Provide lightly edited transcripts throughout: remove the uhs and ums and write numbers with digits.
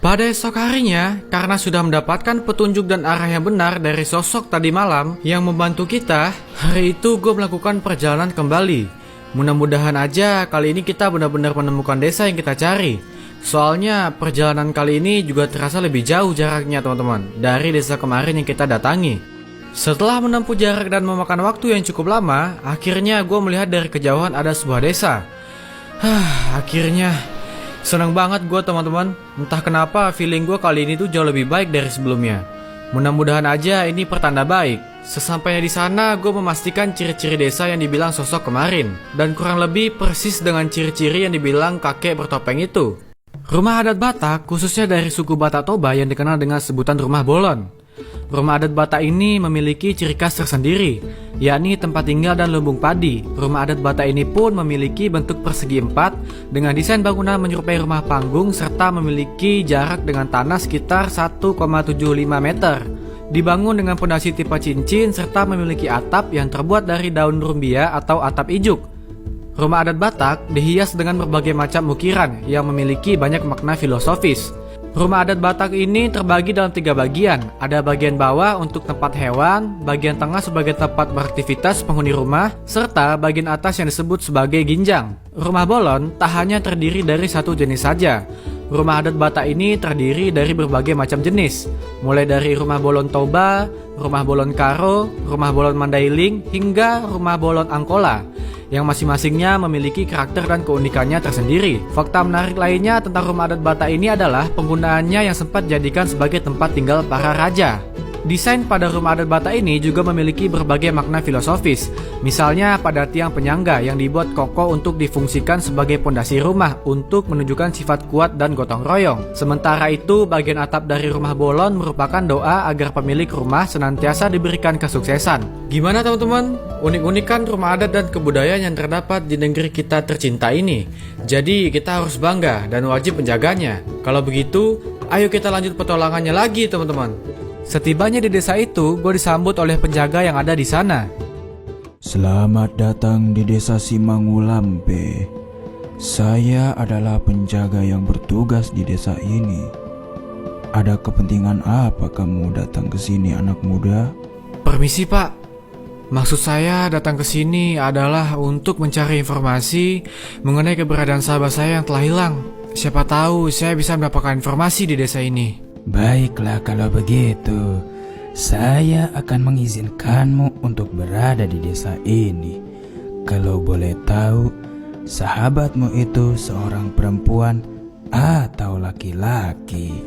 Pada esok harinya, karena sudah mendapatkan petunjuk dan arah yang benar dari sosok tadi malam yang membantu kita, hari itu gue melakukan perjalanan kembali. Mudah-mudahan aja kali ini kita benar-benar menemukan desa yang kita cari. Soalnya perjalanan kali ini juga terasa lebih jauh jaraknya teman-teman, dari desa kemarin yang kita datangi. Setelah menempuh jarak dan memakan waktu yang cukup lama, akhirnya gue melihat dari kejauhan ada sebuah desa. Akhirnya senang banget gue teman-teman. Entah kenapa feeling gue kali ini tuh jauh lebih baik dari sebelumnya. Mudah-mudahan aja ini pertanda baik. Sesampainya di sana gue memastikan ciri-ciri desa yang dibilang sosok kemarin. Dan kurang lebih persis dengan ciri-ciri yang dibilang kakek bertopeng itu. Rumah adat Batak khususnya dari suku Batak Toba yang dikenal dengan sebutan rumah bolon. Rumah adat Batak ini memiliki ciri khas tersendiri, yakni tempat tinggal dan lumbung padi. Rumah adat Batak ini pun memiliki bentuk persegi 4 dengan desain bangunan menyerupai rumah panggung serta memiliki jarak dengan tanah sekitar 1,75 meter. Dibangun dengan pondasi tipe cincin serta memiliki atap yang terbuat dari daun rumbia atau atap ijuk. Rumah adat Batak dihias dengan berbagai macam ukiran yang memiliki banyak makna filosofis. Rumah adat Batak ini terbagi dalam 3 bagian. Ada bagian bawah untuk tempat hewan, bagian tengah sebagai tempat beraktivitas penghuni rumah, serta bagian atas yang disebut sebagai ginjang. Rumah bolon tak hanya terdiri dari satu jenis saja. Rumah adat Batak ini terdiri dari berbagai macam jenis, mulai dari rumah bolon Toba, rumah bolon Karo, rumah bolon Mandailing, hingga rumah bolon Angkola, yang masing-masingnya memiliki karakter dan keunikannya tersendiri. Fakta menarik lainnya tentang rumah adat Batak ini adalah penggunaannya yang sempat dijadikan sebagai tempat tinggal para raja. Desain pada rumah adat Batak ini juga memiliki berbagai makna filosofis. Misalnya pada tiang penyangga yang dibuat kokoh untuk difungsikan sebagai pondasi rumah untuk menunjukkan sifat kuat dan gotong royong. Sementara itu bagian atap dari rumah bolon merupakan doa agar pemilik rumah senantiasa diberikan kesuksesan. Gimana teman-teman? Unik-unik kan rumah adat dan kebudayaan yang terdapat di negeri kita tercinta ini. Jadi kita harus bangga dan wajib menjaganya. Kalau begitu, ayo kita lanjut petualangannya lagi teman-teman. Setibanya di desa itu, gue disambut oleh penjaga yang ada di sana. Selamat datang di desa Simangulampe. Saya adalah penjaga yang bertugas di desa ini. Ada kepentingan apa kamu datang ke sini, anak muda? Permisi Pak, maksud saya datang ke sini adalah untuk mencari informasi mengenai keberadaan sahabat saya yang telah hilang. Siapa tahu saya bisa mendapatkan informasi di desa ini. Baiklah kalau begitu, saya akan mengizinkanmu untuk berada di desa ini. Kalau boleh tahu, sahabatmu itu seorang perempuan atau laki-laki?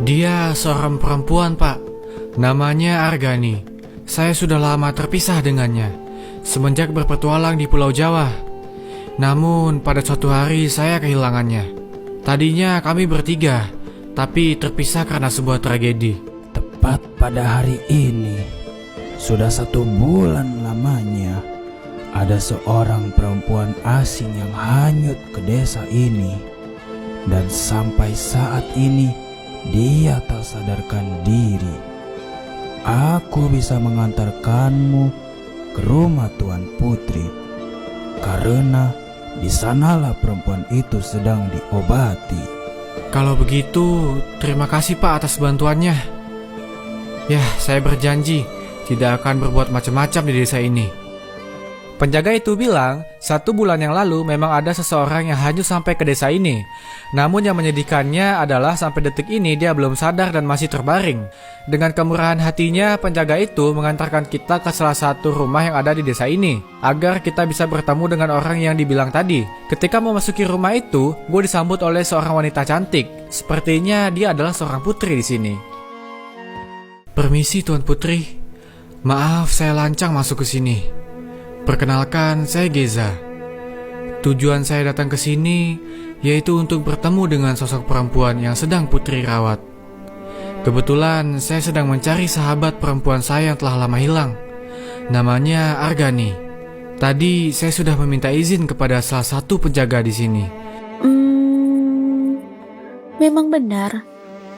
Dia seorang perempuan Pak, namanya Argani. Saya sudah lama terpisah dengannya, semenjak berpetualang di Pulau Jawa. Namun pada suatu hari saya kehilangannya. Tadinya kami bertiga, tapi terpisah karena sebuah tragedi. Tepat pada hari ini, sudah 1 bulan lamanya, ada seorang perempuan asing yang hanyut ke desa ini. Dan sampai saat ini, dia tak sadarkan diri. Aku bisa mengantarkanmu ke rumah Tuan Putri, karena di sanalah perempuan itu sedang diobati. Kalau begitu, terima kasih Pak atas bantuannya. Ya, saya berjanji tidak akan berbuat macam-macam di desa ini. Penjaga itu bilang, 1 bulan yang lalu memang ada seseorang yang hanyut sampai ke desa ini. Namun yang menyedihkannya adalah sampai detik ini dia belum sadar dan masih terbaring. Dengan kemurahan hatinya, penjaga itu mengantarkan kita ke salah satu rumah yang ada di desa ini, agar kita bisa bertemu dengan orang yang dibilang tadi. Ketika memasuki rumah itu, gue disambut oleh seorang wanita cantik. Sepertinya dia adalah seorang putri di sini. Permisi Tuan Putri, maaf saya lancang masuk ke sini. Perkenalkan, saya Geza. Tujuan saya datang ke sini yaitu untuk bertemu dengan sosok perempuan yang sedang Putri rawat. Kebetulan saya sedang mencari sahabat perempuan saya yang telah lama hilang. Namanya Argani. Tadi saya sudah meminta izin kepada salah satu penjaga di sini. Memang benar.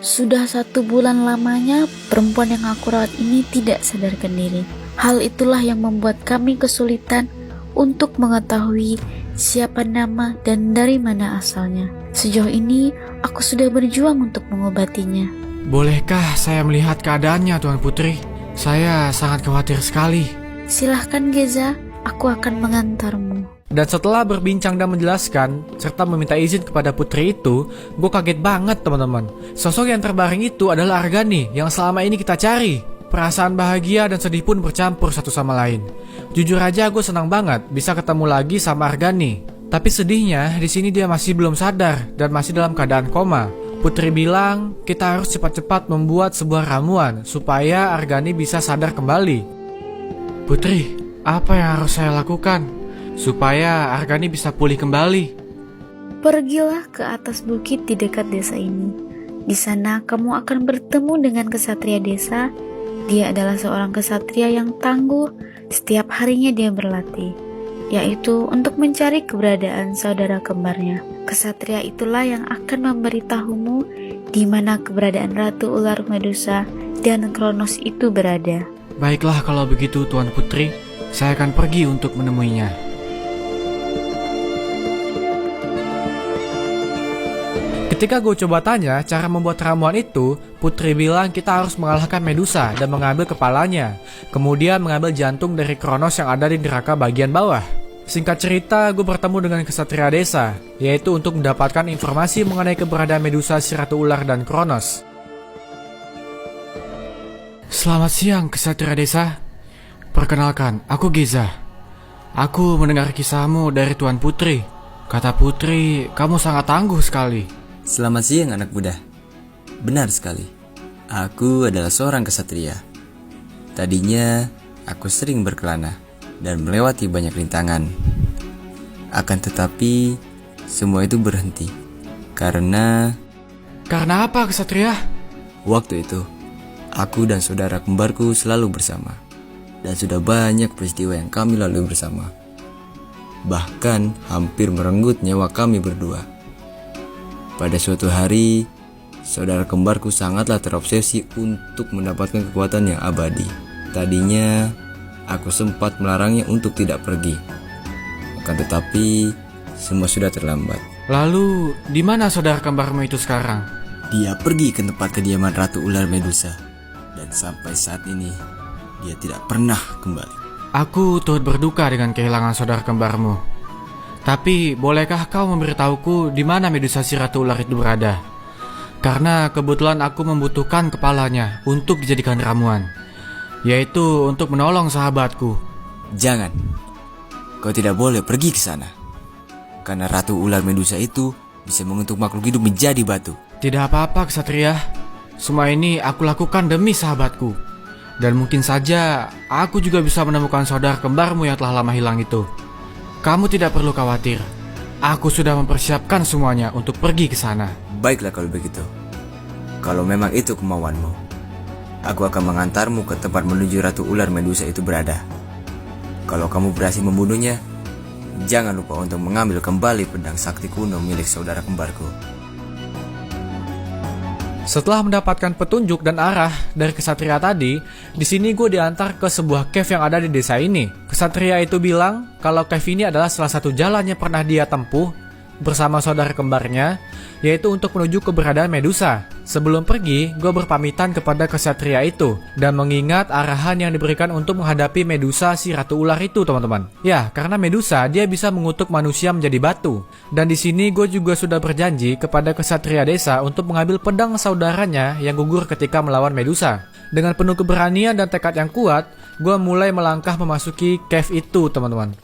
Sudah 1 bulan lamanya perempuan yang aku rawat ini tidak sadarkan diri. Hal itulah yang membuat kami kesulitan untuk mengetahui siapa nama dan dari mana asalnya. Sejauh ini, aku sudah berjuang untuk mengobatinya. Bolehkah saya melihat keadaannya, Tuan Putri? Saya sangat khawatir sekali. Silahkan Geza, aku akan mengantarmu. Dan setelah berbincang dan menjelaskan, serta meminta izin kepada putri itu, gue kaget banget teman-teman. Sosok yang terbaring itu adalah Argani yang selama ini kita cari. Perasaan bahagia dan sedih pun bercampur satu sama lain. Jujur aja gue senang banget bisa ketemu lagi sama Argani. Tapi sedihnya di sini dia masih belum sadar dan masih dalam keadaan koma. Putri bilang kita harus cepat-cepat membuat sebuah ramuan supaya Argani bisa sadar kembali. Putri, apa yang harus saya lakukan supaya Argani bisa pulih kembali? Pergilah ke atas bukit di dekat desa ini. Di sana kamu akan bertemu dengan kesatria desa. Dia adalah seorang kesatria yang tangguh. Setiap harinya dia berlatih, yaitu untuk mencari keberadaan saudara kembarnya. Kesatria itulah yang akan memberitahumu di mana keberadaan Ratu Ular Medusa dan Kronos itu berada. Baiklah kalau begitu Tuan Putri, saya akan pergi untuk menemuinya. Ketika gue coba tanya cara membuat ramuan itu, Putri bilang kita harus mengalahkan Medusa dan mengambil kepalanya. Kemudian mengambil jantung dari Kronos yang ada di neraka bagian bawah. Singkat cerita, gue bertemu dengan kesatria desa, yaitu untuk mendapatkan informasi mengenai keberadaan Medusa, si Ratu Ular, dan Kronos. Selamat siang, kesatria desa. Perkenalkan, aku Geza. Aku mendengar kisahmu dari Tuan Putri. Kata Putri, kamu sangat tangguh sekali. Selamat siang anak muda. Benar sekali. Aku adalah seorang kesatria. Tadinya aku sering berkelana dan melewati banyak rintangan. Akan tetapi semua itu berhenti karena apa kesatria? waktu itu aku dan saudara kembarku selalu bersama. Dan sudah banyak peristiwa yang kami lalui bersama. Bahkan hampir merenggut nyawa kami berdua. Pada suatu hari, saudara kembarku sangatlah terobsesi untuk mendapatkan kekuatan yang abadi. Tadinya, aku sempat melarangnya untuk tidak pergi. Akan tetapi, semua sudah terlambat. Lalu, di mana saudara kembarmu itu sekarang? Dia pergi ke tempat kediaman Ratu Ular Medusa. Dan sampai saat ini, dia tidak pernah kembali. Aku turut berduka dengan kehilangan saudara kembarmu. Tapi, bolehkah kau memberitahuku di mana Medusa si Ratu Ular itu berada? Karena kebetulan aku membutuhkan kepalanya untuk dijadikan ramuan, yaitu untuk menolong sahabatku. Jangan. Kau tidak boleh pergi ke sana. Karena Ratu Ular Medusa itu bisa mengutuk makhluk hidup menjadi batu. Tidak apa-apa, kesatria. Semua ini aku lakukan demi sahabatku. Dan mungkin saja aku juga bisa menemukan saudara kembarmu yang telah lama hilang itu. Kamu tidak perlu khawatir. Aku sudah mempersiapkan semuanya untuk pergi ke sana. Baiklah kalau begitu. Kalau memang itu kemauanmu, aku akan mengantarmu ke tempat menuju Ratu Ular Medusa itu berada. Kalau kamu berhasil membunuhnya, jangan lupa untuk mengambil kembali pedang sakti kuno milik saudara kembarku. Setelah mendapatkan petunjuk dan arah dari kesatria tadi, di sini gue diantar ke sebuah cave yang ada di desa ini. Kesatria itu bilang kalau cave ini adalah salah satu jalan yang pernah dia tempuh bersama saudara kembarnya, yaitu untuk menuju keberadaan Medusa. Sebelum pergi, gue berpamitan kepada kesatria itu dan mengingat arahan yang diberikan untuk menghadapi Medusa si Ratu Ular itu, teman-teman. Ya, karena Medusa dia bisa mengutuk manusia menjadi batu. Dan di sini gue juga sudah berjanji kepada kesatria desa untuk mengambil pedang saudaranya yang gugur ketika melawan Medusa. Dengan penuh keberanian dan tekad yang kuat, gue mulai melangkah memasuki cave itu, teman-teman.